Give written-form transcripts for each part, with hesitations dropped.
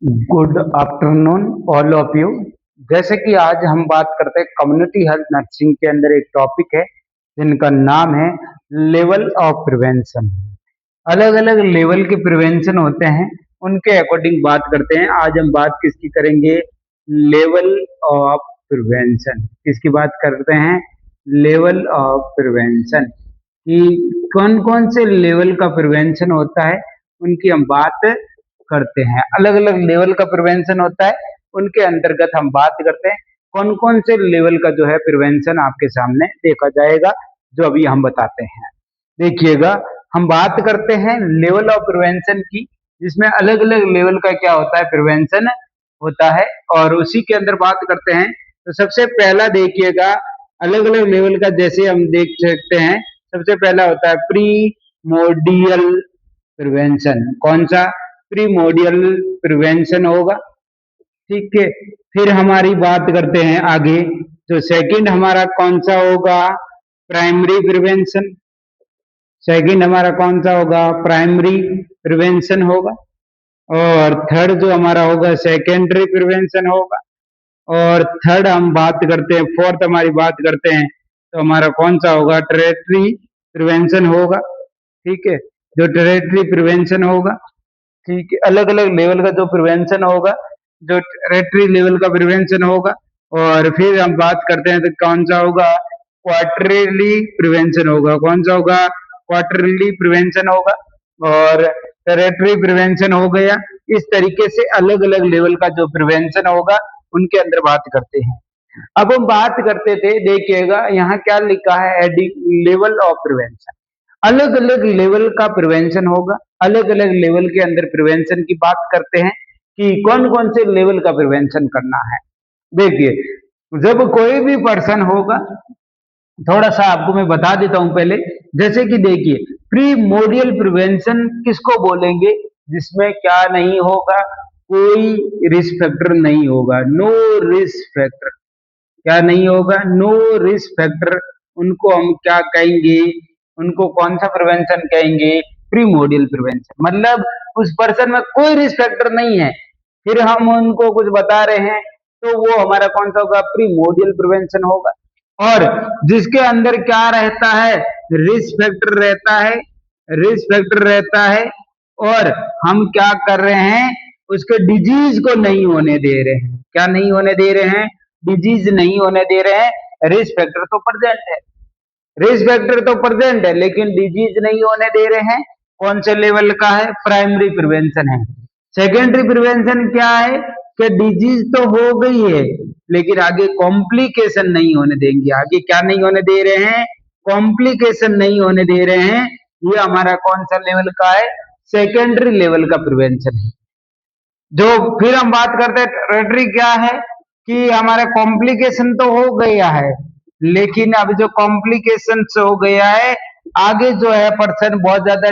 Good afternoon all of you. जैसे कि आज हम बात करते हैं कम्युनिटी हेल्थ नर्सिंग के अंदर एक टॉपिक है जिनका नाम है लेवल ऑफ प्रिवेंशन। अलग अलग लेवल के प्रिवेंशन होते हैं, उनके अकॉर्डिंग बात करते हैं। आज हम बात किसकी करेंगे? Level of prevention. किसकी बात करते हैं? लेवल ऑफ प्रिवेंशन कि कौन कौन से लेवल का प्रिवेंशन होता है उनकी हम बात करते हैं। अलग अलग लेवल का प्रिवेंशन होता है, उनके अंतर्गत हम बात करते हैं कौन कौन से लेवल का जो है प्रिवेंशन आपके सामने देखा जाएगा, जो अभी हम बताते हैं। देखिएगा, हम बात करते हैं लेवल ऑफ प्रिवेंशन की, जिसमें अलग अलग लेवल का क्या होता है प्रिवेंशन होता है, और उसी के अंदर बात करते हैं। तो सबसे पहला देखिएगा, अलग अलग लेवल का जैसे हम देख सकते हैं। सबसे पहला होता है प्री मोडियल प्रिवेंशन। कौन सा? प्रीमोडियल प्रिवेंशन होगा। ठीक है, फिर हमारी बात करते हैं आगे। तो सेकंड हमारा कौन सा होगा? Primary prevention. सेकंड हमारा कौन सा होगा? प्राइमरी प्रिवेंशन होगा। और थर्ड जो हमारा होगा सेकेंडरी प्रिवेंशन होगा। और थर्ड हम बात करते हैं, फोर्थ हमारी बात करते हैं तो हमारा कौन सा होगा? टेरेटरी प्रिवेंशन होगा। ठीक है, जो टेरेटरी प्रिवेंशन होगा। ठीक है, अलग अलग लेवल का जो प्रिवेंशन होगा, जो टेरेटरी लेवल का प्रिवेंशन होगा। और फिर हम बात करते हैं तो कौन सा होगा? क्वार्टरली प्रिवेंशन होगा। कौन सा होगा? क्वार्टरली प्रिवेंशन होगा। और टेरेटरी प्रिवेंशन हो गया। इस तरीके से अलग अलग लेवल का जो प्रिवेंशन होगा उनके अंदर बात करते हैं। अब हम बात करते थे, देखिएगा यहाँ क्या लिखा है, लेवल ऑफ प्रिवेंशन। अलग अलग लेवल का प्रिवेंशन होगा, अलग अलग लेवल के अंदर प्रिवेंशन की बात करते हैं कि कौन कौन से लेवल का प्रिवेंशन करना है। देखिए, जब कोई भी पर्सन होगा, थोड़ा सा आपको मैं बता देता हूं पहले। जैसे कि देखिए, प्री मोडियल प्रिवेंशन किसको बोलेंगे? जिसमें क्या नहीं होगा? कोई रिस्क फैक्टर नहीं होगा, नो रिस्क फैक्टर। क्या नहीं होगा? No risk factor. उनको हम क्या कहेंगे? उनको कौन सा प्रिवेंशन कहेंगे? Primordial prevention. मतलब उस पर्सन में कोई रिस्क फैक्टर नहीं है, फिर हम उनको कुछ बता रहे हैं, तो वो हमारा कौन सा होगा? प्रीमोडियल प्रिवेंशन होगा। और जिसके अंदर क्या रहता है? रिस्क फैक्टर रहता है, रिस्क फैक्टर रहता है। और हम क्या कर रहे हैं? उसके डिजीज को नहीं होने दे रहे हैं। क्या नहीं होने दे रहे हैं? डिजीज नहीं होने दे रहे हैं। रिस्क फैक्टर तो प्रेजेंट है, रिस्क फैक्टर तो प्रेजेंट है, लेकिन डिजीज नहीं होने दे रहे हैं। कौन से लेवल का है? प्राइमरी प्रिवेंशन है। सेकेंडरी प्रिवेंशन क्या है? कि डिजीज तो हो गई है, लेकिन आगे कॉम्प्लिकेशन नहीं होने देंगे। आगे क्या नहीं होने दे रहे हैं? कॉम्प्लिकेशन नहीं होने दे रहे हैं। ये हमारा कौन सा लेवल का है? सेकेंडरी लेवल का प्रिवेंशन है। जो फिर हम बात करते हैं टेरेटरी, क्या है कि हमारा कॉम्प्लिकेशन तो हो गया है, लेकिन अब जो कॉम्प्लिकेशन हो गया है, आगे जो है पर्सन बहुत ज्यादा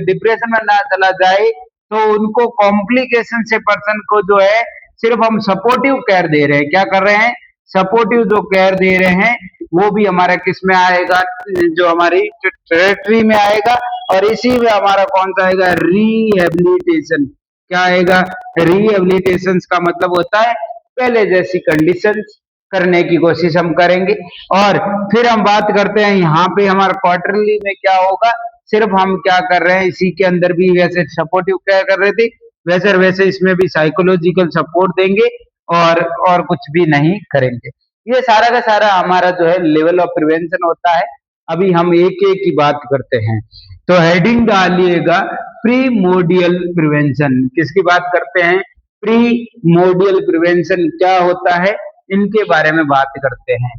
डिप्रेशन में ना चला जाए, तो उनको कॉम्प्लिकेशन से पर्सन को जो है सिर्फ हम सपोर्टिव केयर दे रहे हैं। क्या कर रहे हैं? सपोर्टिव जो केयर दे रहे हैं, वो भी हमारा किस में आएगा? जो हमारी टेरेटरी में आएगा। और इसी में हमारा कौन सा आएगा? रिहेबिलिटेशन। क्या आएगा? रिहेबिलिटेशन का मतलब होता है पहले जैसी कंडीशंस करने की कोशिश हम करेंगे। और फिर हम बात करते हैं यहाँ पे हमारा क्वार्टरली में क्या होगा? सिर्फ हम क्या कर रहे हैं, इसी के अंदर भी वैसे सपोर्टिव केयर कर रहे थे, वैसे वैसे इसमें भी साइकोलॉजिकल सपोर्ट देंगे, और कुछ भी नहीं करेंगे। ये सारा का सारा हमारा जो है लेवल ऑफ प्रिवेंशन होता है। अभी हम एक एक की बात करते हैं। तो हेडिंग डालिएगा प्री मोडियल प्रिवेंशन। किसकी बात करते हैं? प्री मोडियल प्रिवेंशन क्या होता है, इनके बारे में बात करते हैं।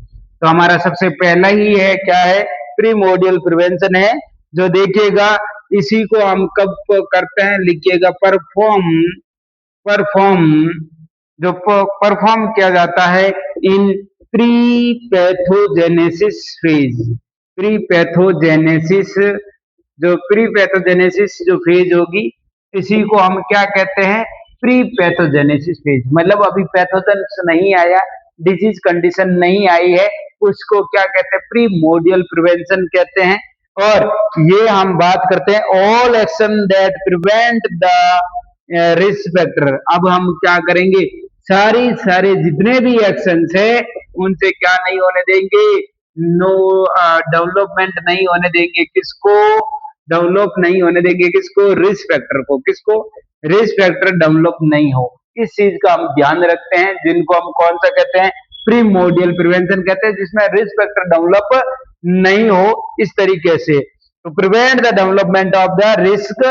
तो हमारा सबसे पहला ही है, क्या है? प्री मोडियल प्रिवेंशन है। जो देखिएगा, इसी को हम कब करते हैं, लिखिएगा परफॉर्म। परफॉर्म, जो परफॉर्म किया जाता है इन pre pathogenesis phase. Pre pathogenesis, जो प्री पैथोजेनेसिस जो फेज होगी, इसी को हम क्या कहते हैं? Pre pathogenesis phase. मतलब अभी पैथोजन नहीं आया, डिजीज कंडीशन नहीं आई है, उसको क्या कहते हैं? प्री मोडियल प्रिवेंशन कहते हैं। और ये हम बात करते हैं all action that prevent the risk factor. अब हम क्या करेंगे, सारे जितने भी एक्शंस है उनसे क्या नहीं होने देंगे, नो डेवलपमेंट नहीं होने देंगे। किसको डेवलप नहीं होने देंगे, किसको, रिस्क फैक्टर को। किसको, रिस्क फैक्टर डेवलप नहीं हो, इस चीज का हम ध्यान रखते हैं, जिनको हम कौन सा कहते हैं, प्रीमोडियल प्रिवेंशन कहते हैं, जिसमें रिस्क फैक्टर डेवलप नहीं हो इस तरीके से। तो prevent the development of the risk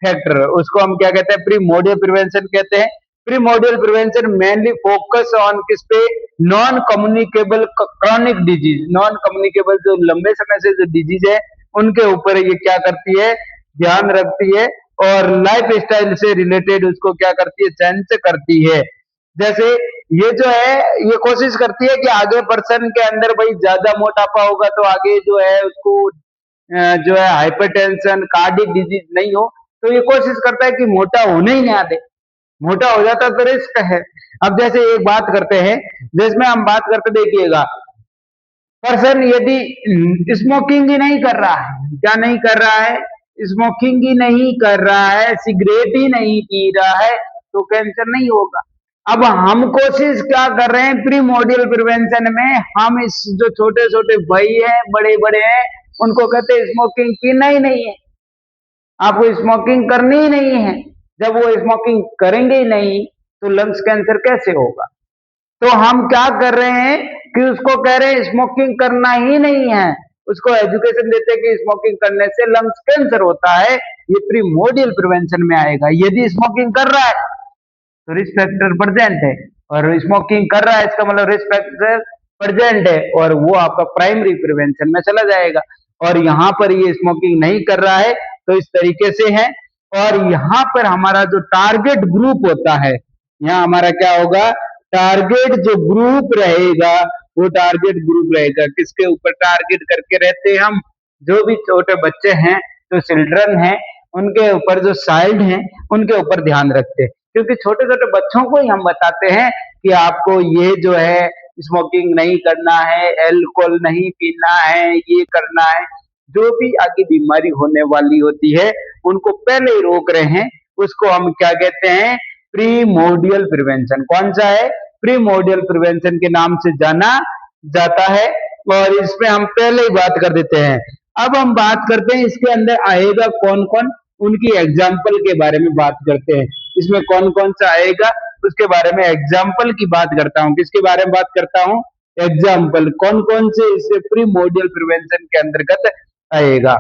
factor, उसको हम क्या कहते हैं, प्रीमोडियल प्रिवेंशन कहते हैं। Primordial prevention mainly focus on किस पे, non communicable chronic disease, non communicable जो लंबे समय से जो डिजीज है उनके ऊपर ये क्या करती है, ध्यान रखती है, और लाइफ स्टाइल से रिलेटेड उसको क्या करती है, चेंज करती है। जैसे ये जो है ये कोशिश करती है कि आगे पर्सन के अंदर भाई ज्यादा मोटापा होगा तो आगे जो है उसको जो है हाइपरटेंशन कार्डियक डिजीज नहीं हो, तो ये कोशिश करता है कि मोटा होने ही ना दे, मोटा हो जाता तो रिस्क है। अब जैसे एक बात करते हैं, जिसमें हम बात करते, देखिएगा, पर्सन यदि स्मोकिंग ही नहीं कर रहा है, क्या नहीं कर रहा है, स्मोकिंग ही नहीं कर रहा है, सिगरेट ही नहीं पी रहा है, तो कैंसर नहीं होगा। अब हम कोशिश क्या कर रहे हैं, प्रीमोडियल प्रिवेंशन में हम इस जो छोटे छोटे भाई हैं, बड़े बड़े हैं, उनको कहते हैं स्मोकिंग पीना ही नहीं है, आपको स्मोकिंग करनी ही नहीं है। जब वो स्मोकिंग करेंगे ही नहीं तो लंग्स कैंसर कैसे होगा। तो हम क्या कर रहे हैं कि उसको कह रहे हैं स्मोकिंग करना ही नहीं है, उसको एजुकेशन देते हैं कि स्मोकिंग करने से लंग्स कैंसर होता है, ये प्रीमोडियल प्रिवेंशन में आएगा। यदि स्मोकिंग कर रहा है तो रिस्क फैक्टर प्रेजेंट है, और स्मोकिंग कर रहा है इसका मतलब रिस्क फैक्टर प्रेजेंट है, और वो आपका प्राइमरी प्रिवेंशन में चला जाएगा। और यहाँ पर ये स्मोकिंग नहीं कर रहा है तो इस तरीके से है। और यहाँ पर हमारा जो टारगेट ग्रुप होता है, यहाँ हमारा क्या होगा, टारगेट जो ग्रुप रहेगा वो टारगेट ग्रुप रहेगा, किसके ऊपर टारगेट करके रहते हैं हम, जो भी छोटे बच्चे हैं, जो चिल्ड्रन हैं, उनके ऊपर, जो चाइल्ड हैं उनके ऊपर ध्यान रखते हैं, क्योंकि छोटे छोटे बच्चों को ही हम बताते हैं कि आपको ये जो है स्मोकिंग नहीं करना है, एल्कोहल नहीं पीना है, ये करना है। जो भी आगे बीमारी होने वाली होती है उनको पहले ही रोक रहे हैं, उसको हम क्या कहते हैं, प्रीमोडियल प्रिवेंशन। कौन सा है, प्रीमोडियल प्रिवेंशन के नाम से जाना जाता है। और इसमें हम पहले ही बात कर देते हैं। अब हम बात करते हैं इसके अंदर आएगा कौन कौन, उनकी एग्जाम्पल के बारे में बात करते हैं। इसमें कौन कौन सा आएगा उसके बारे में एग्जाम्पल की बात करता हूँ। किसके बारे में बात करता हूँ, एग्जाम्पल, कौन कौन से इससे प्रीमोडियल प्रिवेंशन के अंतर्गत आएगा।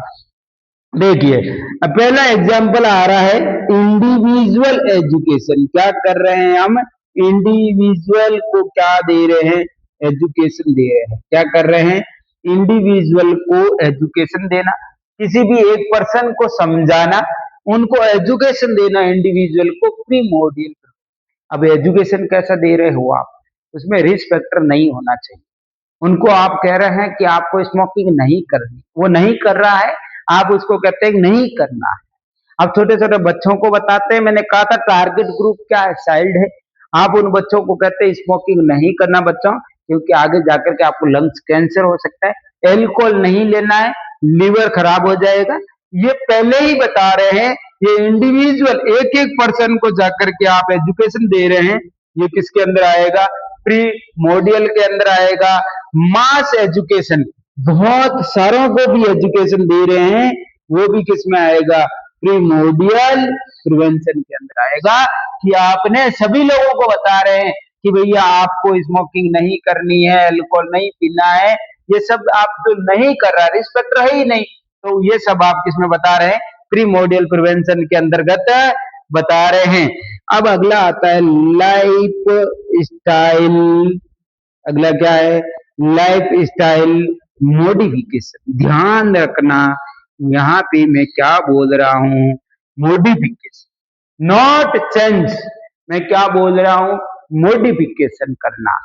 देखिए, अब पहला एग्जाम्पल आ रहा है इंडिविजुअल एजुकेशन। क्या कर रहे हैं हम, इंडिविजुअल को क्या दे रहे हैं, एजुकेशन दे रहे हैं। क्या कर रहे हैं, इंडिविजुअल को एजुकेशन देना, किसी भी एक पर्सन को समझाना, उनको एजुकेशन देना इंडिविजुअल को, प्रीमोडियल। अब एजुकेशन कैसा दे रहे हो आप, उसमें रिस्क फैक्टर नहीं होना चाहिए। उनको आप कह रहे हैं कि आपको स्मोकिंग नहीं करनी, वो नहीं कर रहा है, आप उसको कहते हैं नहीं करना है। अब छोटे छोटे बच्चों को बताते हैं, मैंने कहा था टारगेट ग्रुप क्या है, चाइल्ड है। आप उन बच्चों को कहते हैं स्मोकिंग नहीं करना बच्चों, क्योंकि आगे जाकर के आपको लंग्स कैंसर हो सकता है। एल्कोहल नहीं लेना है, लीवर खराब हो जाएगा। ये पहले ही बता रहे हैं। ये इंडिविजुअल एक एक पर्सन को जाकर के आप एजुकेशन दे रहे हैं, ये किसके अंदर आएगा, प्री मॉड्यूल के अंदर आएगा। मास एजुकेशन, बहुत सारों को भी एजुकेशन दे रहे हैं, वो भी किस में आएगा, प्रीमोडियल प्रिवेंशन के अंदर आएगा। कि आपने सभी लोगों को बता रहे हैं कि भैया आपको स्मोकिंग नहीं करनी है, अल्कोहल नहीं पीना है, ये सब आप जो नहीं कर रहा, रिस्पेक्ट है ही नहीं, तो ये सब आप किसमें बता रहे हैं, प्रीमोडियल प्रिवेंशन के अंतर्गत बता रहे हैं। अब अगला आता है लाइफ स्टाइल। अगला क्या है, लाइफ स्टाइल मॉडिफिकेशन। ध्यान रखना यहाँ पे मैं क्या बोल रहा हूँ, मॉडिफिकेशन नॉट चेंज। मैं क्या बोल रहा हूँ, मॉडिफिकेशन करना।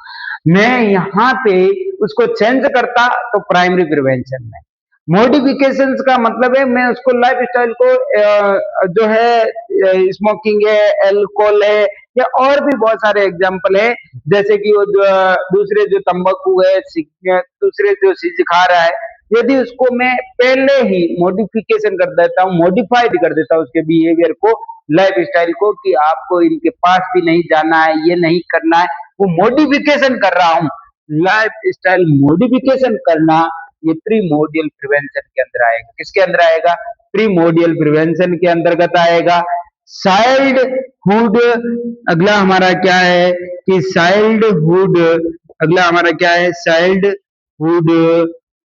मैं यहाँ पे उसको चेंज करता तो प्राइमरी प्रिवेंशन में। मॉडिफिकेशंस का मतलब है मैं उसको लाइफ स्टाइल को जो है स्मोकिंग है, एल्कोहल है, या और भी बहुत सारे एग्जाम्पल है, जैसे कि वो जो दूसरे जो तंबाकू है, दूसरे जो चीज खा रहा है, यदि उसको मैं पहले ही मॉडिफिकेशन कर देता हूँ, मॉडिफाइड कर देता हूँ उसके बिहेवियर को, लाइफ स्टाइल को, कि आपको इनके पास भी नहीं जाना है, ये नहीं करना है, वो मॉडिफिकेशन कर रहा हूँ, लाइफ स्टाइल मॉडिफिकेशन करना, ये प्रीमोडियल प्रिवेंशन के अंदर आएगा। किसके अंदर आएगा? प्रीमोडियल प्रिवेंशन के अंतर्गत आएगा। चाइल्डहुड, अगला हमारा क्या है कि चाइल्डहुड, अगला हमारा क्या है? चाइल्डहुड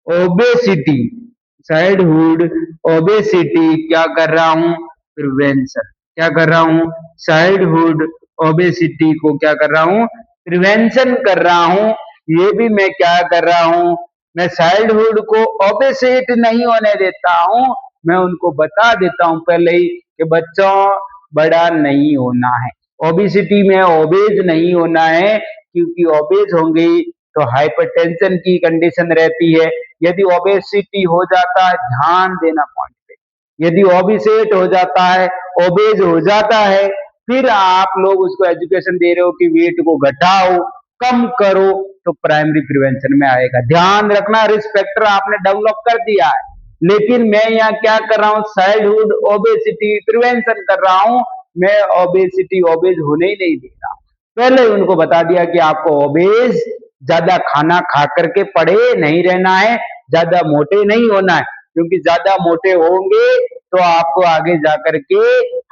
ओबेसिटी, चाइल्डहुड ओबेसिटी क्या कर रहा हूं? प्रिवेंशन। क्या कर रहा हूं? चाइल्डहुड ओबेसिटी को क्या कर रहा हूं? प्रिवेंशन कर रहा हूं। ये भी मैं क्या कर रहा हूं? मैं चाइल्डहुड को ओबेसिट नहीं होने देता हूं, मैं उनको बता देता हूं पहले ही कि बच्चों बड़ा नहीं होना है, ओबेसिटी में ओबेज नहीं होना है, क्योंकि ओबेज होंगे तो हाइपरटेंशन की कंडीशन रहती है। यदि ओबेसिटी हो जाता है, ध्यान देना पॉइंट पे, यदि ओबेसेट हो जाता है, ओबेज हो जाता है, फिर आप लोग उसको एजुकेशन दे रहे हो कि वेट को घटाओ, कम करो, तो प्राइमरी प्रिवेंशन में आएगा। ध्यान रखना, रिस्क फैक्टर आपने डेवलप कर दिया है, लेकिन मैं यहाँ क्या कर रहा हूँ? चाइल्डहुड ओबेसिटी प्रिवेंशन कर रहा हूँ। मैं ओबेसिटी ओबेज होने ही नहीं दे रहा, पहले उनको बता दिया कि आपको ओबेज ज्यादा खाना खा करके पड़े नहीं रहना है, ज्यादा मोटे नहीं होना है, क्योंकि ज्यादा मोटे होंगे तो आपको आगे जाकर के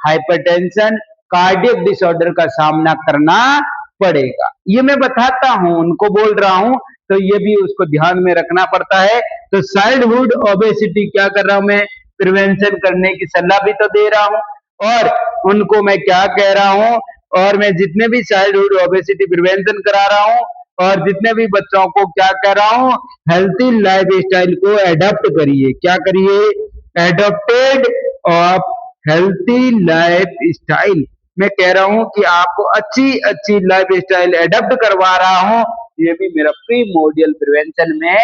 हाइपरटेंशन, कार्डियक डिसऑर्डर का सामना करना पड़ेगा। ये मैं बताता हूं, उनको बोल रहा हूं, तो ये भी उसको ध्यान में रखना पड़ता है। तो चाइल्डहुड ओबेसिटी क्या कर रहा हूं? मैं प्रिवेंशन करने की सलाह भी तो दे रहा हूं, और उनको मैं क्या कह रहा हूं, और मैं जितने भी चाइल्डहुड ओबेसिटी प्रिवेंशन करा रहा हूं, और जितने भी बच्चों को क्या कह रहा हूं? हेल्थी लाइफ स्टाइल को एडॉप्ट करिए। क्या करिए? Adopted of healthy life style. मैं कह रहा हूं कि आपको अच्छी अच्छी लाइफ स्टाइल एडॉप्ट करवा रहा हूं, ये भी मेरा प्रीमोडियल प्रिवेंशन में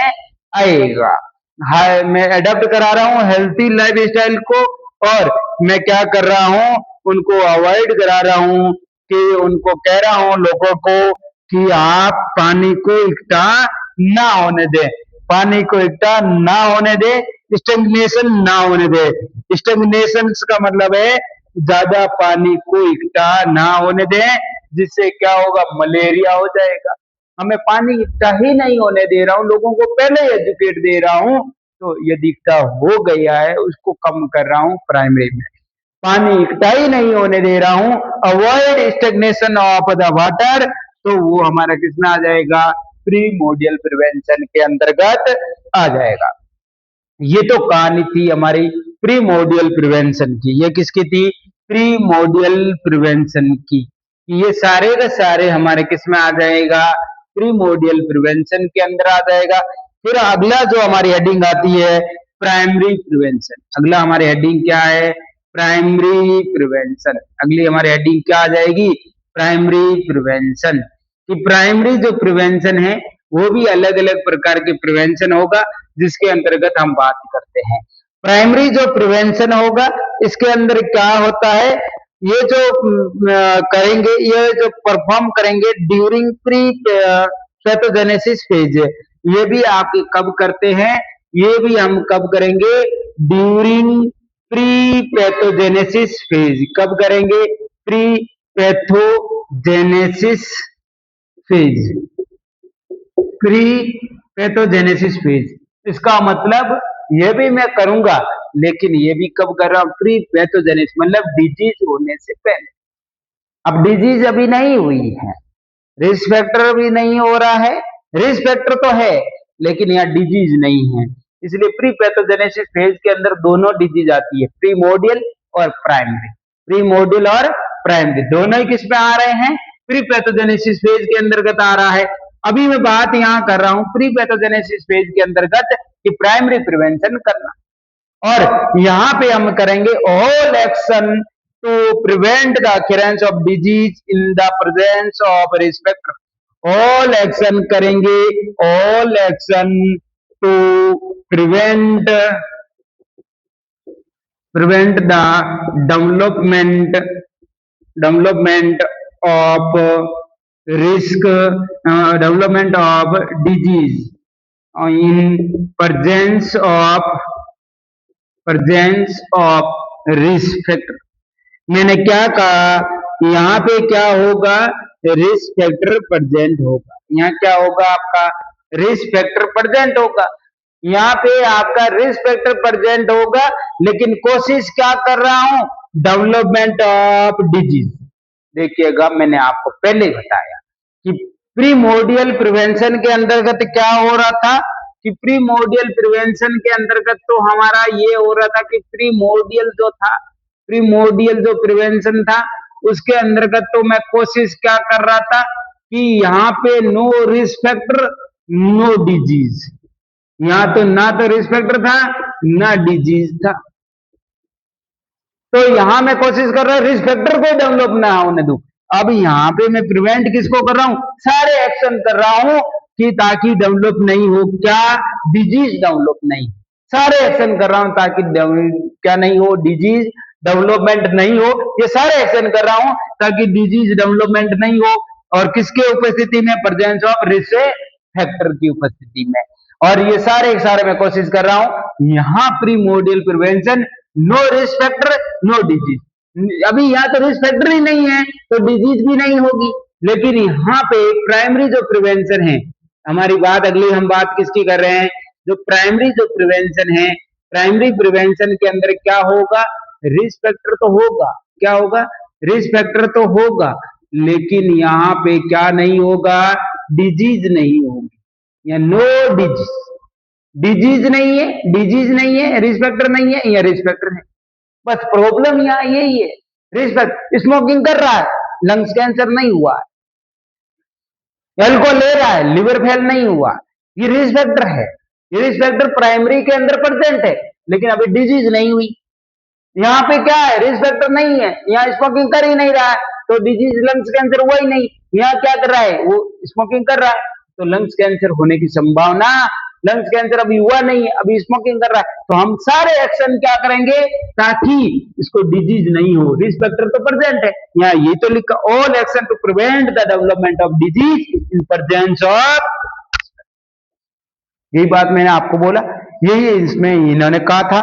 आएगा। हाँ, मैं एडॉप्ट करा रहा हूँ हेल्थी लाइफ स्टाइल को, और मैं क्या कर रहा हूँ? उनको अवॉइड करा रहा हूँ, कि उनको कह रहा हूँ लोगों को कि आप पानी को इकट्ठा ना होने दें, पानी को इकट्ठा ना होने दें, स्टेगनेशन ना होने दें। स्टेगनेशन का मतलब है ज्यादा पानी को इकट्ठा ना होने दें, जिससे क्या होगा? मलेरिया हो जाएगा। हमें पानी इकट्ठा ही नहीं होने दे रहा हूँ, लोगों को पहले ही एजुकेट दे रहा हूँ, तो यदि इकट्ठा हो गया है उसको कम कर रहा हूँ प्राइमरी में। पानी इकट्ठा ही नहीं होने दे रहा हूं, avoid stagnation of the water, तो वो हमारा किसमें आ जाएगा? प्रीमोडियल प्रिवेंशन के अंतर्गत आ जाएगा। ये तो कहानी थी हमारी प्रीमोडियल प्रिवेंशन की। ये किसकी थी? प्रीमोडियल प्रिवेंशन की। ये सारे के सारे हमारे किसमें आ जाएगा? प्रीमोडियल प्रिवेंशन के अंदर आ जाएगा। फिर अगला जो हमारी हेडिंग आती है, प्राइमरी प्रिवेंशन। अगला हमारी हेडिंग क्या है? Primary prevention. अगली हमारी हेडिंग क्या आ जाएगी? Primary prevention. कि प्राइमरी जो प्रिवेंशन है वो भी अलग अलग प्रकार के प्रिवेंशन होगा, जिसके अंतर्गत हम बात करते हैं। प्राइमरी जो प्रिवेंशन होगा, इसके अंदर क्या होता है? ये जो करेंगे, ये जो परफॉर्म करेंगे ड्यूरिंग प्री पैथोजेनेसिस फेज, ये भी आप कब करते हैं? ये भी हम कब करेंगे? During pre pathogenesis phase. कब करेंगे? Pre pathogenesis phase, pre pathogenesis phase. इसका मतलब ये भी मैं करूंगा, लेकिन ये भी कब कर रहा हूं? प्री पैथोजेनेसिस मतलब डिजीज होने से पहले। अब डिजीज अभी नहीं हुई है, रिस्क फैक्टर भी नहीं हो रहा है, रिस्क फैक्टर तो है लेकिन यहाँ डिजीज नहीं है, इसलिए प्री पैथोजेनेसिस फेज के अंदर दोनों डिजीज आती है, प्रीमोडियल और प्राइमरी। प्रीमोडियल और प्राइमरी दोनों ही किस पे आ रहे हैं? प्री पैथोजेनेसिस फेज के अंतर्गत आ रहा है। अभी मैं बात यहाँ कर रहा हूँ प्री पैथोजेनेसिस फेज के अंतर्गत कि प्राइमरी प्रिवेंशन करना, और यहाँ पे हम करेंगे all action to prevent the occurrence of disease in the presence of risk factor। all action करेंगे, all action to prevent the development of risk development of disease in presence of risk factor। मैंने क्या कहा, यहाँ पे क्या होगा, risk factor present होगा। यहाँ क्या होगा, आपका रिस्क फैक्टर प्रेजेंट होगा। यहाँ पे आपका रिस्क फैक्टर प्रेजेंट होगा, लेकिन कोशिश क्या कर रहा हूं, डेवलपमेंट ऑफ डिजीज। देखिएगा, मैंने आपको पहले बताया कि प्रीमोर्डियल प्रिवेंशन के अंतर्गत क्या हो रहा था, कि प्रीमोर्डियल प्रिवेंशन के अंतर्गत तो हमारा ये हो रहा था कि प्रीमोर्डियल जो प्रिवेंशन था उसके अंतर्गत तो मैं कोशिश क्या कर रहा था कि यहाँ पे no risk factor no disease. यहाँ तो ना तो रिस्क फैक्टर था ना डिजीज था, तो यहां मैं कोशिश कर रहा हूं रिस्क फैक्टर को डेवलप ना होने दूं। अब यहाँ पे मैं प्रिवेंट किसको कर रहा हूं, सारे एक्शन कर रहा हूं कि ताकि डेवलप नहीं हो, क्या डिजीज डेवलप नहीं, सारे एक्शन कर रहा हूं ताकि क्या नहीं हो, डिजीज डेवलपमेंट नहीं हो। ये सारे एक्शन कर रहा हूं ताकि डिजीज डेवलपमेंट नहीं हो, और किसके उपस्थिति में, प्रेजेंस ऑफ रिस्क फैक्टर की उपस्थिति में। और ये सारे मैं कोशिश कर रहा हूं यहाँ primordial prevention, no risk factor no disease. अभी यहाँ तो रिस्क फैक्टर ही नहीं है तो डिजीज भी नहीं होगी, लेकिन यहाँ पे प्राइमरी जो प्रिवेंशन है, हमारी बात अगली हम बात किसकी कर रहे हैं, जो प्राइमरी जो प्रिवेंशन है, प्राइमरी प्रिवेंशन के अंदर क्या होगा, रिस्क फैक्टर तो होगा, क्या होगा, रिस्क फैक्टर तो होगा, लेकिन यहाँ पे क्या नहीं होगा, डिजीज नहीं होगी, या नो डिजीज। डिजीज नहीं है, रिस्क फैक्टर नहीं है, या रिस्क फैक्टर है। बस प्रॉब्लम यहाँ यही है, रिस्क फैक्टर स्मोकिंग कर रहा है, लंग्स कैंसर नहीं हुआ, एल्कोहल ले रहा है, लिवर फेल नहीं हुआ, ये रिस्क फैक्टर है। ये रिस्क फैक्टर प्राइमरी के अंदर प्रेजेंट है, लेकिन अभी डिजीज नहीं हुई। यहाँ पे क्या है, रिस्क फैक्टर नहीं है, यहाँ स्मोकिंग कर ही नहीं रहा है, तो डिजीज लंग्स कैंसर हुआ ही नहीं। यहाँ क्या कर रहा है, वो स्मोकिंग कर रहा है, तो लंग्स कैंसर होने की संभावना, लंग्स कैंसर अभी हुआ नहीं है, अभी स्मोकिंग कर रहा है, तो हम सारे एक्शन क्या करेंगे ताकि इसको डिजीज नहीं हो। रिस्क फैक्टर तो प्रेजेंट है, यहाँ ये तो लिखा, all action to prevent the development of disease in presence of, यही बात मैंने आपको बोला, यही इसमें इन्होंने कहा था।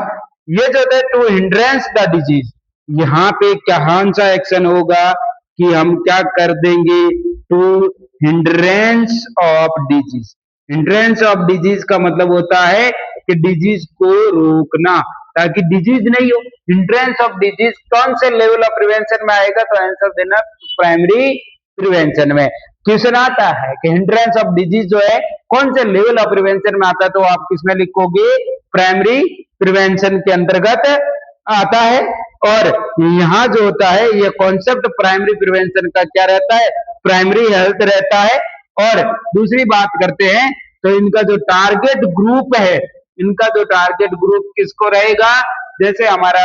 ये जो है टू हिंड्रेंस द डिजीज, यहाँ पे कौन सा एक्शन होगा कि हम क्या कर देंगे, to hindrance of disease. Hindrance of disease का मतलब होता है कि डिजीज को रोकना ताकि डिजीज नहीं हो। हिंड्रेंस ऑफ डिजीज कौन से लेवल ऑफ प्रिवेंशन में आएगा, तो आंसर देना प्राइमरी प्रिवेंशन में। क्वेश्चन आता है कि हिंड्रेंस ऑफ डिजीज जो है कौन से लेवल ऑफ प्रिवेंशन में आता है, तो आप किसमें लिखोगे, प्राइमरी प्रिवेंशन के अंतर्गत आता है। और यहाँ जो होता है ये कॉन्सेप्ट प्राइमरी प्रिवेंशन का क्या रहता है, प्राइमरी हेल्थ रहता है। और दूसरी बात करते हैं तो इनका जो टारगेट ग्रुप है, इनका जो टारगेट ग्रुप किसको रहेगा, जैसे हमारा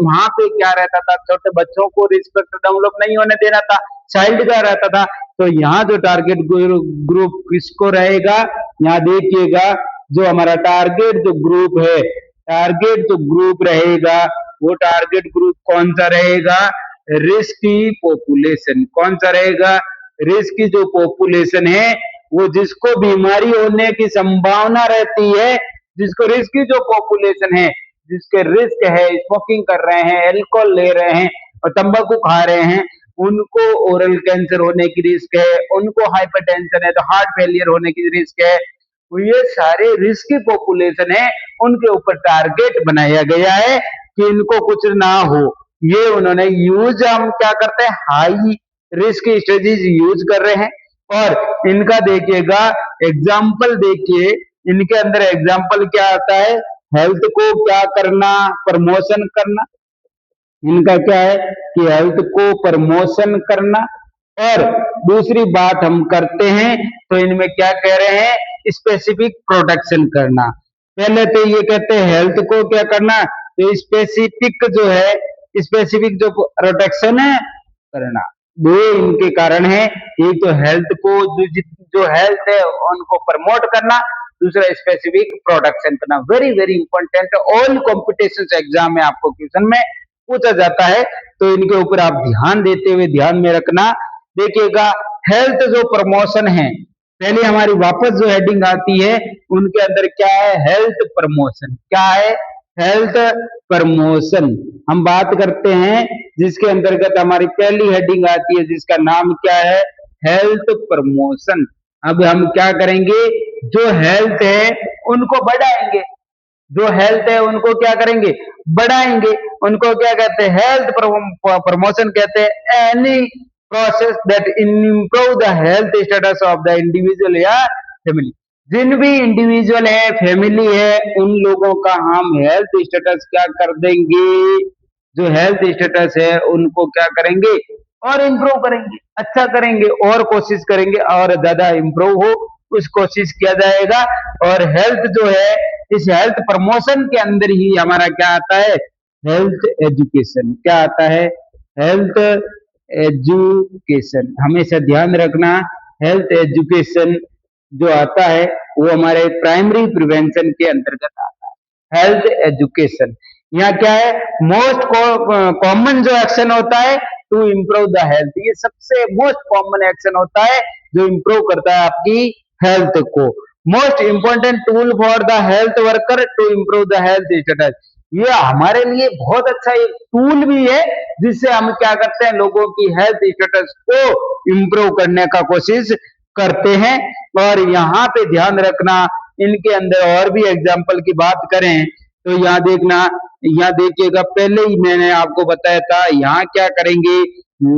वहां पे क्या रहता था, छोटे बच्चों को रिस्क फैक्टर डेवलप नहीं होने देना था, चाइल्ड का रहता था, तो यहाँ जो टारगेट ग्रुप किसको रहेगा, यहाँ देखिएगा जो हमारा टारगेट जो ग्रुप है, टारगेट जो ग्रुप रहेगा वो टारगेट ग्रुप कौन सा रहेगा, रिस्की पॉपुलेशन। कौन सा रहेगा, रिस्क की जो पॉपुलेशन है, वो जिसको बीमारी होने की संभावना रहती है, जिसको रिस्क की जो पॉपुलेशन है, जिसके रिस्क है, स्मोकिंग कर रहे हैं, अल्कोहल ले रहे हैं और तंबाकू खा रहे हैं, उनको ओरल कैंसर होने की रिस्क है, उनको हाइपरटेंशन है तो हार्ट फेलियर होने की रिस्क है। तो ये सारे रिस्की पॉपुलेशन है, उनके ऊपर टारगेट बनाया गया है कि इनको कुछ ना हो। ये उन्होंने यूज, हम क्या करते हैं, हाई रिस्क स्ट्रेटेजीज यूज कर रहे हैं। और इनका देखिएगा एग्जाम्पल, देखिए इनके अंदर एग्जाम्पल क्या आता है, हेल्थ को क्या करना, प्रमोशन करना। इनका क्या है कि हेल्थ को प्रमोशन करना। और दूसरी बात हम करते हैं तो इनमें क्या कह रहे हैं, स्पेसिफिक प्रोटेक्शन करना। पहले तो ये कहते हैं हेल्थ को क्या करना, तो स्पेसिफिक जो है, स्पेसिफिक जो प्रोटेक्शन है करना। दो इनके कारण है, एक तो हेल्थ को जो हेल्थ है उनको प्रमोट करना, दूसरा स्पेसिफिक प्रोटेक्शन करना। Very very important, all competition exam में आपको क्वेश्चन में पूछा जाता है, तो इनके ऊपर आप ध्यान देते हुए ध्यान में रखना। देखिएगा हेल्थ जो प्रमोशन है, पहले हमारी वापस जो हेडिंग आती है उनके अंदर क्या है, हेल्थ प्रमोशन। क्या है, हेल्थ प्रमोशन हम बात करते हैं, जिसके अंतर्गत हमारी पहली हेडिंग आती है जिसका नाम क्या है, हेल्थ प्रमोशन। अब हम क्या करेंगे, जो हेल्थ है उनको बढ़ाएंगे, जो हेल्थ है उनको क्या करेंगे, बढ़ाएंगे। उनको क्या कहते हैं, हेल्थ प्रमोशन कहते हैं। Any process that improve the health status of the individual या फैमिली। जिन भी इंडिविजुअल है, फैमिली है, उन लोगों का हम हेल्थ स्टेटस क्या कर देंगे, जो हेल्थ स्टेटस है उनको क्या करेंगे, और इम्प्रूव करेंगे, अच्छा करेंगे, और कोशिश करेंगे और ज्यादा इम्प्रूव हो, उस कोशिश किया जाएगा। और हेल्थ जो है, इस हेल्थ प्रमोशन के अंदर ही हमारा क्या आता है, हेल्थ एजुकेशन। क्या आता है, हेल्थ एजुकेशन। हमेशा ध्यान रखना, हेल्थ एजुकेशन जो आता है वो हमारे प्राइमरी प्रिवेंशन के अंतर्गत आता है, हेल्थ एजुकेशन। यहाँ क्या है, मोस्ट कॉमन जो एक्शन होता है टू इम्प्रूव द हेल्थ, ये सबसे मोस्ट कॉमन एक्शन होता है जो इम्प्रूव करता है आपकी हेल्थ को। Most important tool for the health worker to improve the health status, ये हमारे लिए बहुत अच्छा एक टूल भी है, जिससे हम क्या करते हैं, लोगों की हेल्थ स्टेटस को इम्प्रूव करने का कोशिश करते हैं। और यहाँ पे ध्यान रखना, इनके अंदर और भी एग्जाम्पल की बात करें तो यहाँ देखना, यहाँ देखिएगा, पहले ही मैंने आपको बताया था, यहाँ क्या करेंगे,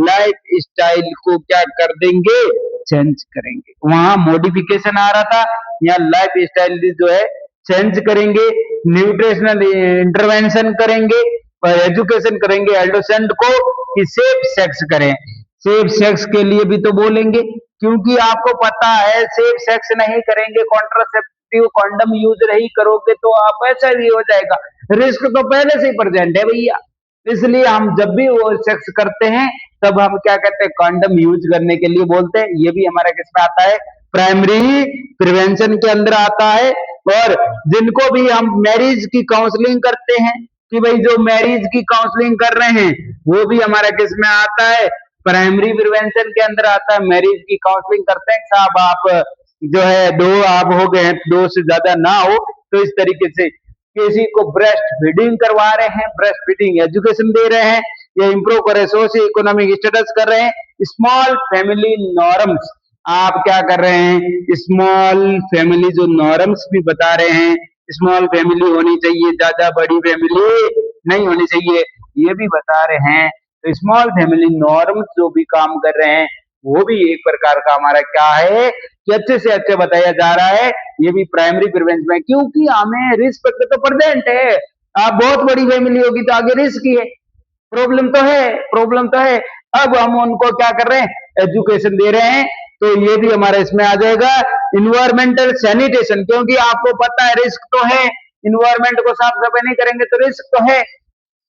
लाइफ स्टाइल को क्या कर देंगे, चेंज करेंगे। वहां मॉडिफिकेशन आ रहा था, यहाँ लाइफ स्टाइल जो है चेंज करेंगे, न्यूट्रिशनल इंटरवेंशन करेंगे और एजुकेशन करेंगे एडोसेंट को कि सेफ सेक्स करें। सेफ सेक्स के लिए भी तो बोलेंगे, क्योंकि आपको पता है सेफ सेक्स नहीं करेंगे, कॉन्ट्रासेप्टिव कॉन्डम यूज नहीं करोगे तो आप ऐसा भी हो जाएगा, रिस्क तो पहले से ही प्रेजेंट है भैया। इसलिए हम जब भी वो सेक्स करते हैं तब हम क्या कहते हैं, कॉन्डम यूज करने के लिए बोलते हैं। ये भी हमारा किसमें आता है, प्राइमरी प्रिवेंशन के अंदर आता है। और जिनको भी हम मैरिज की काउंसलिंग करते हैं, कि भाई जो मैरिज की काउंसलिंग कर रहे हैं वो भी हमारा किसमें आता है, प्राइमरी प्रिवेंशन के अंदर आता है। मैरिज की काउंसलिंग करते हैं, साहब आप जो है दो आप हो गए, दो से ज्यादा ना हो, तो इस तरीके से किसी को ब्रेस्ट फीडिंग करवा रहे हैं, ब्रेस्ट फीडिंग एजुकेशन दे रहे हैं, या इंप्रूव करे सोशियो इकोनॉमिक स्टेटस कर रहे हैं। स्मॉल फैमिली नॉर्म्स, आप क्या कर रहे हैं, स्मॉल फैमिली जो नॉर्म्स भी बता रहे हैं, स्मॉल फैमिली होनी चाहिए, ज्यादा बड़ी फैमिली नहीं होनी चाहिए, ये भी बता रहे हैं। तो स्मॉल फैमिली नॉर्म्स जो भी काम कर रहे हैं वो भी एक प्रकार का हमारा क्या है कि अच्छे से अच्छे बताया जा रहा है, ये भी प्राइमरी प्रिवेंशन में। क्योंकि हमें रिस्क तो प्रेजेंट है, आप बहुत बड़ी फैमिली होगी तो आगे रिस्क ही है, प्रॉब्लम तो है, प्रॉब्लम तो है। अब हम उनको क्या कर रहे हैं, एजुकेशन दे रहे हैं, तो ये भी हमारा इसमें आ जाएगा। इन्वायरमेंटल सैनिटेशन, क्योंकि आपको पता है रिस्क तो है, इन्वायरमेंट को साफ सफाई नहीं करेंगे तो रिस्क तो है,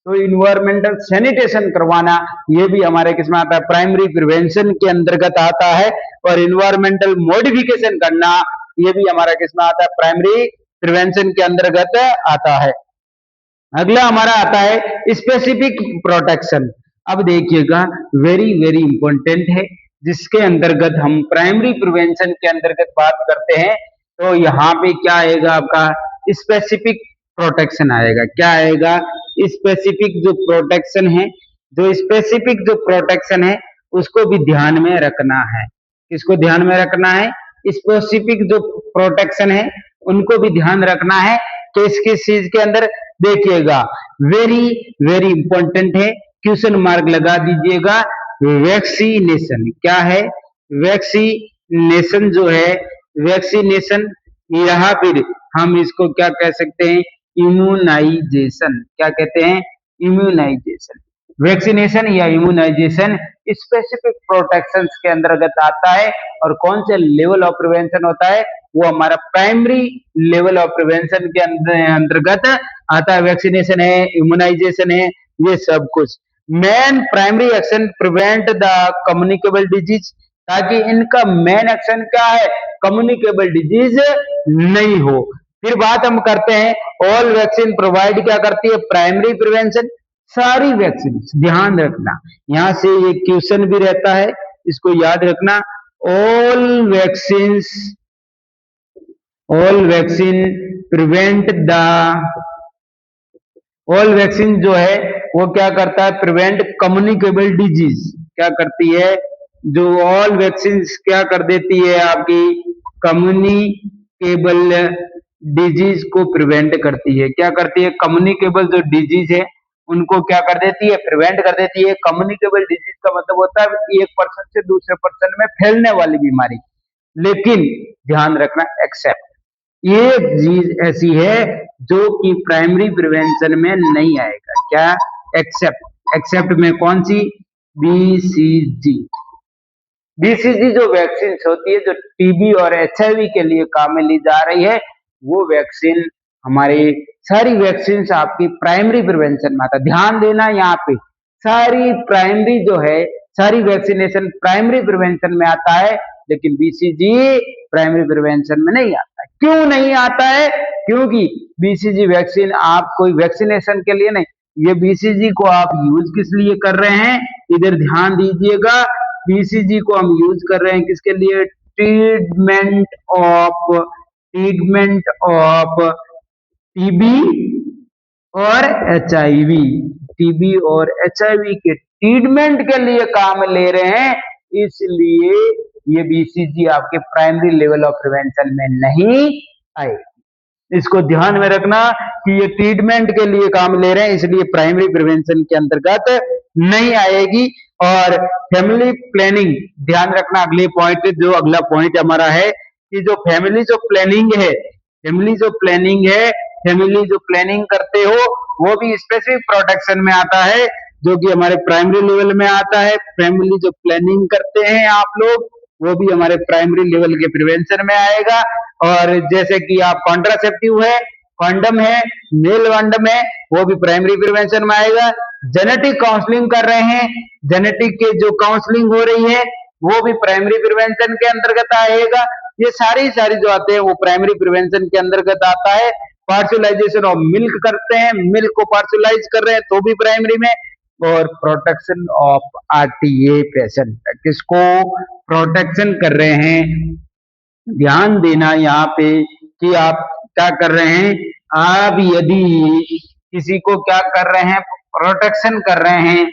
तो इन्वायरमेंटल सैनिटेशन करवाना, ये भी हमारे किसमें आता है, प्राइमरी प्रिवेंशन के अंतर्गत आता है। और इन्वायरमेंटल मॉडिफिकेशन करना, ये भी हमारा किसमें आता है, प्राइमरी प्रिवेंशन के अंतर्गत आता है। अगला हमारा आता है स्पेसिफिक प्रोटेक्शन। अब देखिएगा, वेरी वेरी इंपॉर्टेंट है, जिसके अंतर्गत हम प्राइमरी प्रिवेंशन के अंतर्गत बात करते हैं। तो यहाँ पे क्या आएगा, आपका स्पेसिफिक प्रोटेक्शन आएगा। क्या आएगा, स्पेसिफिक जो प्रोटेक्शन है, जो स्पेसिफिक जो प्रोटेक्शन है उसको भी ध्यान में रखना है। किसको ध्यान में रखना है, स्पेसिफिक जो प्रोटेक्शन है उनको भी ध्यान रखना है। किस किस चीज के अंदर, देखिएगा, वेरी वेरी इंपॉर्टेंट है, क्वेश्चन मार्क लगा दीजिएगा। वैक्सीनेशन क्या है, वैक्सीनेशन जो है, वैक्सीनेशन, यहाँ फिर हम इसको क्या कह सकते हैं, इम्यूनाइजेशन। क्या कहते हैं, इम्यूनाइजेशन। वैक्सीनेशन या इम्यूनाइजेशन स्पेसिफिक प्रोटेक्शन के अंतर्गत आता है। और कौन से लेवल ऑफ प्रिवेंशन होता है, वो हमारा प्राइमरी लेवल ऑफ प्रिवेंशन के अंतर्गत आता है। वैक्सीनेशन है, इम्यूनाइजेशन है, ये सब कुछ। Main primary action prevent the communicable disease, ताकि इनका मेन एक्शन क्या है, कम्युनिकेबल डिजीज नहीं हो। फिर बात हम करते हैं, ऑल वैक्सीन प्रोवाइड क्या करती है, प्राइमरी प्रिवेंशन। सारी वैक्सीन, ध्यान रखना, यहाँ से ये क्वेश्चन भी रहता है, इसको याद रखना। all vaccines all vaccine prevent the all vaccine जो है वो क्या करता है, प्रिवेंट कम्युनिकेबल डिजीज। क्या करती है, जो ऑल वैक्सीन क्या कर देती है, आपकी कम्युनिकेबल डिजीज को प्रिवेंट करती है। क्या करती है, कम्युनिकेबल जो डिजीज है उनको क्या कर देती है, प्रिवेंट कर देती है। कम्युनिकेबल डिजीज का मतलब होता है एक पर्सन से दूसरे पर्सन में फैलने वाली बीमारी। लेकिन ध्यान रखना, एक्सेप्ट एक चीज ऐसी है जो कि प्राइमरी प्रिवेंशन में नहीं आएगा। क्या, एक्सेप्ट। एक्सेप्ट में कौन सी, बीसीजी। बीसीजी जो वैक्सीन होती है, जो टीबी और एचआईवी के लिए काम में ली जा रही है, वो वैक्सीन हमारी सारी वैक्सीन आपकी प्राइमरी प्रिवेंशन में आता है। ध्यान देना यहाँ पे, सारी प्राइमरी जो है, सारी वैक्सीनेशन प्राइमरी प्रिवेंशन में आता है, लेकिन बीसीजी प्राइमरी प्रिवेंशन में नहीं आता है। क्यों नहीं आता है, क्योंकि बीसीजी वैक्सीन आप कोई वैक्सीनेशन के लिए नहीं, ये बीसीजी को आप यूज किस लिए कर रहे हैं, इधर ध्यान दीजिएगा। बीसीजी को हम यूज कर रहे हैं किसके लिए, ट्रीटमेंट ऑफ टीबी और एचआईवी। टीबी और एचआईवी के ट्रीटमेंट के लिए काम ले रहे हैं, इसलिए ये बीसीजी आपके प्राइमरी लेवल ऑफ प्रिवेंशन में नहीं आए। इसको ध्यान में रखना कि ये ट्रीटमेंट के लिए काम ले रहे हैं, इसलिए प्राइमरी प्रिवेंशन के अंतर्गत नहीं आएगी। और फैमिली प्लानिंग, ध्यान रखना, अगले पॉइंट जो अगला पॉइंट हमारा है कि जो फैमिली जो प्लानिंग है, फैमिली जो प्लानिंग करते हो वो भी स्पेसिफिक प्रोटेक्शन में आता है, जो कि हमारे प्राइमरी लेवल में आता है। फैमिली जो प्लानिंग करते हैं आप लोग, वो भी हमारे प्राइमरी लेवल के प्रिवेंशन में आएगा। और जैसे कि आप कॉन्ट्रासेप्टिव है, कॉन्डम है, मेल कॉन्डम है, वो भी प्राइमरी प्रिवेंशन में आएगा। जेनेटिक काउंसलिंग कर रहे हैं, जेनेटिक के जो काउंसलिंग हो रही है वो भी प्राइमरी प्रिवेंशन के अंतर्गत आएगा। ये सारी जो आते हैं वो प्राइमरी प्रिवेंशन के अंतर्गत आता है। पार्सुलाइजेशन ऑफ मिल्क करते हैं, मिल्क को पार्सुलाइज कर रहे हैं तो भी प्राइमरी में। और प्रोटेक्शन ऑफ आरटीए पेशेंट, किसको प्रोटेक्शन कर रहे हैं, ध्यान देना यहाँ पे कि आप क्या कर रहे हैं, आप यदि किसी को क्या कर रहे हैं, प्रोटेक्शन कर रहे हैं,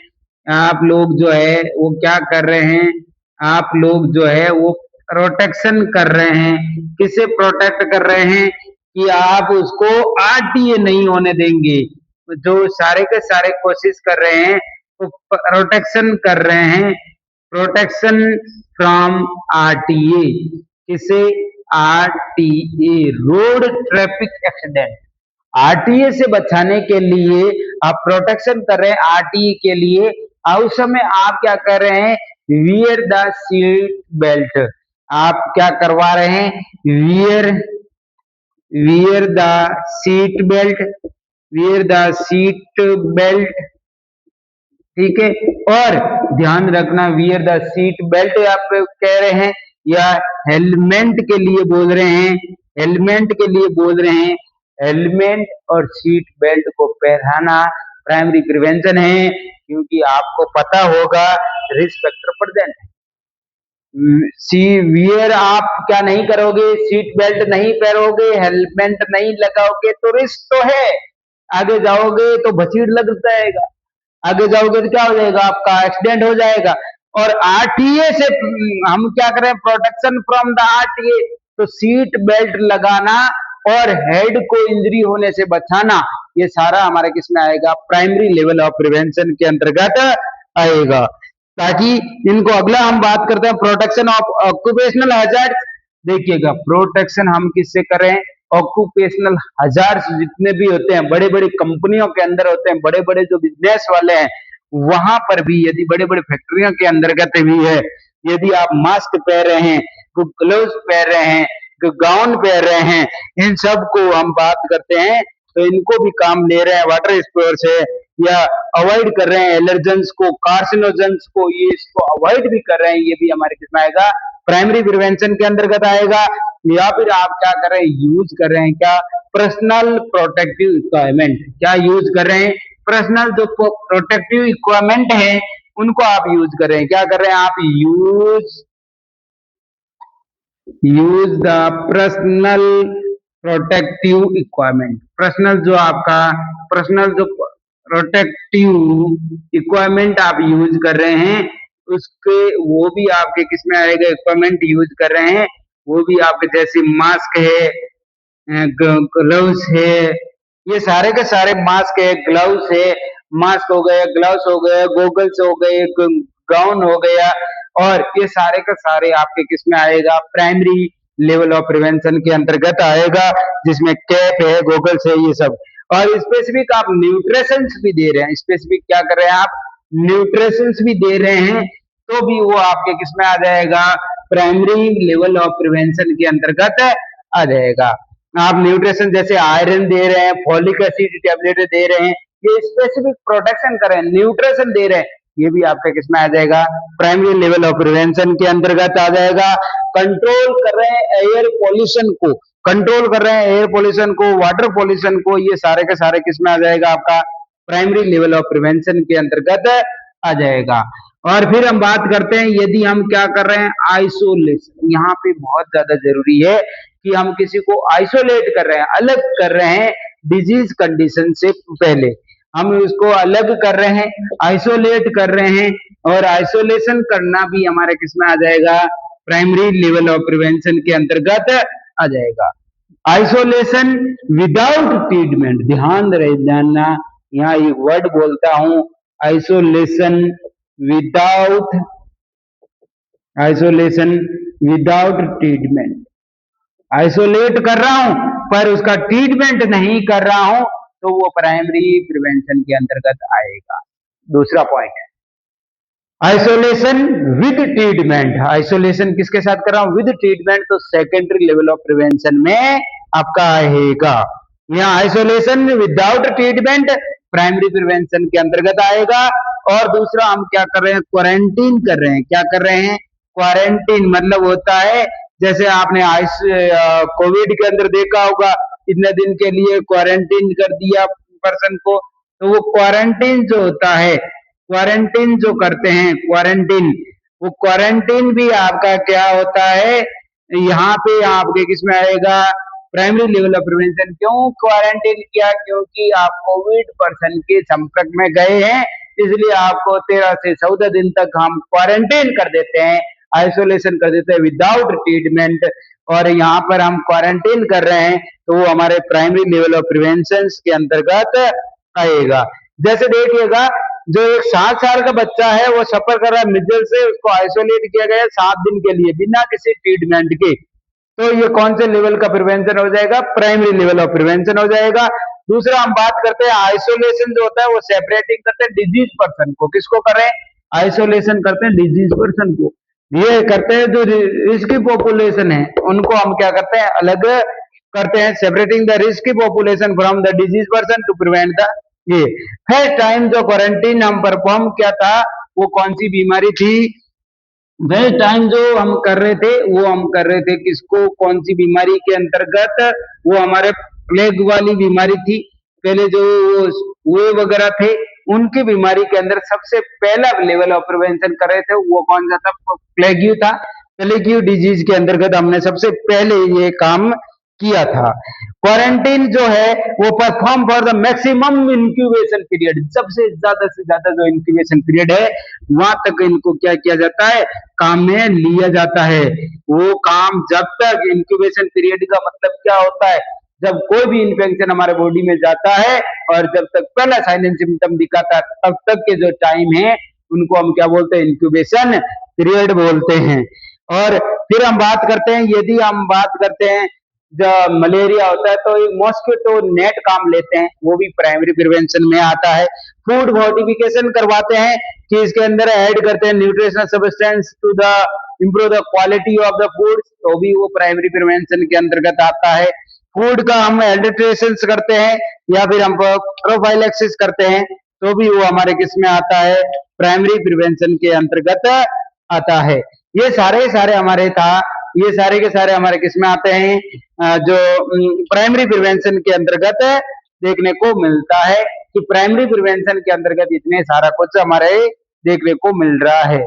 आप लोग जो है वो क्या कर रहे हैं, आप लोग जो है वो प्रोटेक्शन कर रहे हैं। किसे प्रोटेक्ट कर रहे हैं, कि आप उसको आरटीए नहीं होने देंगे। जो सारे के सारे कोशिश कर रहे हैं वो प्रोटेक्शन कर रहे हैं, प्रोटेक्शन फ्रॉम आरटीए। किसे, RTA, road traffic accident. RTA से बचाने के लिए आप प्रोटेक्शन कर रहे हैं आरटीए के लिए, और उस समय आप क्या कर रहे हैं, वियर द सीट बेल्ट। आप क्या करवा रहे हैं, wear the seat belt, wear the seat belt, ठीक है। और ध्यान रखना, वियर द सीट बेल्ट आप कह रहे हैं या हेलमेट के लिए बोल रहे हैं, हेलमेट के लिए बोल रहे हैं। हेलमेट और सीट बेल्ट को पहनाना प्राइमरी प्रिवेंशन है, क्योंकि आपको पता होगा रिस्क फैक्टर प्रेजेंट है। सी वियर आप क्या नहीं करोगे, सीट बेल्ट नहीं पहनोगे, हेलमेट नहीं लगाओगे तो रिस्क तो है, आगे जाओगे तो भसीड़ लग जाएगा, आगे जाओगे तो क्या हो जाएगा, आपका एक्सीडेंट हो जाएगा। और आरटीए से हम क्या करें, प्रोटेक्शन फ्रॉम द आरटीए, तो सीट बेल्ट लगाना और हेड को इंजरी होने से बचाना, ये सारा हमारे किस में आएगा, प्राइमरी लेवल ऑफ प्रिवेंशन के अंतर्गत आएगा। ताकि इनको अगला हम बात करते हैं, प्रोटेक्शन ऑफ ऑक्यूपेशनल हैजार्ड। देखिएगा, प्रोटेक्शन हम किससे करें, ऑक्यूपेशनल हजार्ड्स जितने भी होते हैं, बड़े बड़े कंपनियों के अंदर होते हैं, बड़े बड़े जो बिजनेस वाले हैं वहां पर भी, यदि बड़े बड़े फैक्ट्रियों के अंतर्गत भी है, यदि आप मास्क पहन रहे हैं, ग्लव्स पहन रहे हैं, गाउन पहन रहे हैं, इन सब को हम बात करते हैं, तो इनको भी काम ले रहे हैं वाटर स्प्रेयर से, या अवॉइड कर रहे हैं एलर्जेंस को, कार्सिनोजेंस को, ये इसको अवॉइड भी कर रहे हैं, ये भी हमारे किसमें आएगा, प्राइमरी प्रिवेंशन के अंतर्गत आएगा। या फिर आप क्या कर रहे हैं, यूज कर रहे हैं क्या, पर्सनल प्रोटेक्टिव इक्विपमेंट। क्या यूज कर रहे हैं, पर्सनल जो प्रोटेक्टिव इक्विपमेंट है उनको आप यूज कर रहे हैं। क्या कर रहे हैं आप, use use the personal protective equipment. Personal जो प्रोटेक्टिव इक्विपमेंट आप यूज कर रहे हैं, उसके वो भी आपके किस में आएगा, इक्विपमेंट यूज कर रहे हैं वो भी आपके, जैसे मास्क है, ग्लव्स है, ये सारे के सारे मास्क है, ग्लव्स है, मास्क हो गया, ग्लव्स हो गया, गोगल्स हो गए, गाउन हो गया, और ये सारे का सारे आपके किस में आएगा, प्राइमरी लेवल ऑफ प्रिवेंशन के अंतर्गत आएगा, जिसमें कैप है, गोगल्स है, ये सब। और स्पेसिफिक आप न्यूट्रिशंस भी दे रहे हैं, स्पेसिफिक क्या कर रहे हैं आप, न्यूट्रिशंस भी दे रहे हैं, तो भी वो आपके किस में आ जाएगा, प्राइमरी लेवल ऑफ प्रिवेंशन के अंतर्गत आ जाएगा। आप न्यूट्रिशन जैसे आयरन दे रहे हैं, फॉलिक एसिड टेबलेट दे रहे हैं, ये स्पेसिफिक प्रोटेक्शन कर रहे हैं, न्यूट्रिशन दे रहे हैं, ये भी आपका किसमें आ जाएगा, प्राइमरी लेवल ऑफ प्रिवेंशन के अंतर्गत आ जाएगा। कंट्रोल कर रहे हैं एयर पॉल्यूशन को, कंट्रोल कर रहे हैं एयर पॉल्यूशन को, वाटर पॉल्यूशन को, ये सारे के सारे किसमें आ जाएगा, आपका प्राइमरी लेवल ऑफ प्रिवेंशन के अंतर्गत आ जाएगा। और फिर हम बात करते हैं, यदि हम क्या कर रहे हैं, आइसोलेशन, यहाँ पे बहुत ज्यादा जरूरी है कि हम किसी को आइसोलेट कर रहे हैं, अलग कर रहे हैं डिजीज कंडीशन से पहले, हम उसको अलग कर रहे हैं, आइसोलेट कर रहे हैं, और आइसोलेशन करना भी हमारे किसमें आ जाएगा, प्राइमरी लेवल ऑफ प्रिवेंशन के अंतर्गत आ जाएगा। आइसोलेशन विदाउट ट्रीटमेंट, ध्यान रहे जानना, यहाँ एक वर्ड बोलता हूं, isolation without, isolation without treatment, isolate कर रहा हूं पर उसका ट्रीटमेंट नहीं कर रहा हूं, तो वो प्राइमरी प्रिवेंशन के अंतर्गत आएगा। दूसरा point, isolation with treatment, isolation किसके साथ कर रहा हूं, विद ट्रीटमेंट, तो सेकेंडरी लेवल ऑफ प्रिवेंशन में आपका आएगा। यहाँ isolation without treatment primary prevention के अंतर्गत आएगा। और दूसरा हम क्या कर रहे हैं, क्वारंटीन कर रहे हैं, क्या कर रहे हैं, क्वारंटीन मतलब होता है, जैसे आपने कोविड के अंदर देखा होगा, इतने दिन के लिए क्वारंटीन कर दिया पर्सन को, तो वो क्वारंटीन जो होता है, क्वारंटीन जो करते हैं, क्वारंटीन, वो क्वारंटीन भी आपका क्या होता है, यहाँ पे आपके किसमें आएगा, प्राइमरी लेवल ऑफ प्रिवेंशन। क्यों क्वारंटीन किया, क्योंकि आप कोविड पर्सन के संपर्क में गए हैं, इसलिए आपको 13 से 14 दिन तक हम क्वारंटीन कर देते हैं, आइसोलेशन कर देते हैं विदाउट ट्रीटमेंट, और यहाँ पर हम क्वारंटीन कर रहे हैं, तो वो हमारे प्राइमरी लेवल ऑफ प्रिवेंशन के अंतर्गत आएगा। जैसे देखिएगा, जो एक 7 साल का बच्चा है वो सफर कर रहा है मिजल से, उसको आइसोलेट किया गया 7 दिन के लिए बिना किसी ट्रीटमेंट के, तो ये कौन से लेवल का प्रिवेंशन हो जाएगा, प्राइमरी लेवल ऑफ प्रिवेंशन हो जाएगा। दूसरा हम बात करते हैं आइसोलेशन जो होता है, वो सेपरेटिंग करते हैं डिजीज पर्सन को, किसको कर रहे हैं, आइसोलेशन करते हैं डिजीज पर्सन को, ये करते हैं जो रिस्की पॉपुलेशन है उनको हम क्या करते हैं, अलग करते हैं, separating the risky population from the disease person to prevent the, ये फर्स्ट टाइम जो क्वारंटीन हम परफॉर्म किया था, वो कौन सी बीमारी थी, वह टाइम जो हम कर रहे थे, वो हम कर रहे थे किसको, कौन सी बीमारी के अंतर्गत, वो हमारे प्लेग वाली बीमारी थी, पहले जो हुए वगैरह थे उनकी बीमारी के अंदर सबसे पहला लेवल ऑफ प्रिवेंशन कर रहे थे, वो कौन सा था, प्लेग्यू था, प्लेग्यू डिजीज के अंतर्गत हमने सबसे पहले ये काम किया था। क्वारंटीन जो है वो perform for the maximum incubation period, सबसे ज्यादा से ज्यादा जो इंक्यूबेशन पीरियड है वहां तक इनको क्या किया जाता है, काम में लिया जाता है। वो काम जब तक, इंक्यूबेशन पीरियड का मतलब क्या होता है, जब कोई भी इन्फेक्शन हमारे बॉडी में जाता है और जब तक पहला साइन एंड सिम्टम दिखाता है, तब तक के जो टाइम है उनको हम क्या बोलते हैं, इंक्यूबेशन पीरियड बोलते हैं। और फिर हम बात करते हैं, यदि हम बात करते हैं जब मलेरिया होता है, तो एक मॉस्किटो नेट काम लेते हैं, वो भी प्राइमरी प्रिवेंशन में आता है। फूड फोर्टिफिकेशन करवाते हैं कि इसके अंदर ऐड करते हैं nutritional substance to the improve the quality of the food, तो भी वो प्राइमरी प्रिवेंशन के अंतर्गत आता है। फूड का हम एडिल्ट्रेशन करते हैं या फिर हम प्रोफाइलैक्सिस करते हैं, तो भी वो हमारे किस में आता है, प्राइमरी प्रिवेंशन के अंतर्गत आता है। ये सारे हमारे था, ये सारे के सारे हमारे किस में आते हैं, जो प्राइमरी प्रिवेंशन के अंतर्गत देखने को मिलता है, कि प्राइमरी प्रिवेंशन के अंतर्गत इतने सारा कुछ हमारे देखने को मिल रहा है।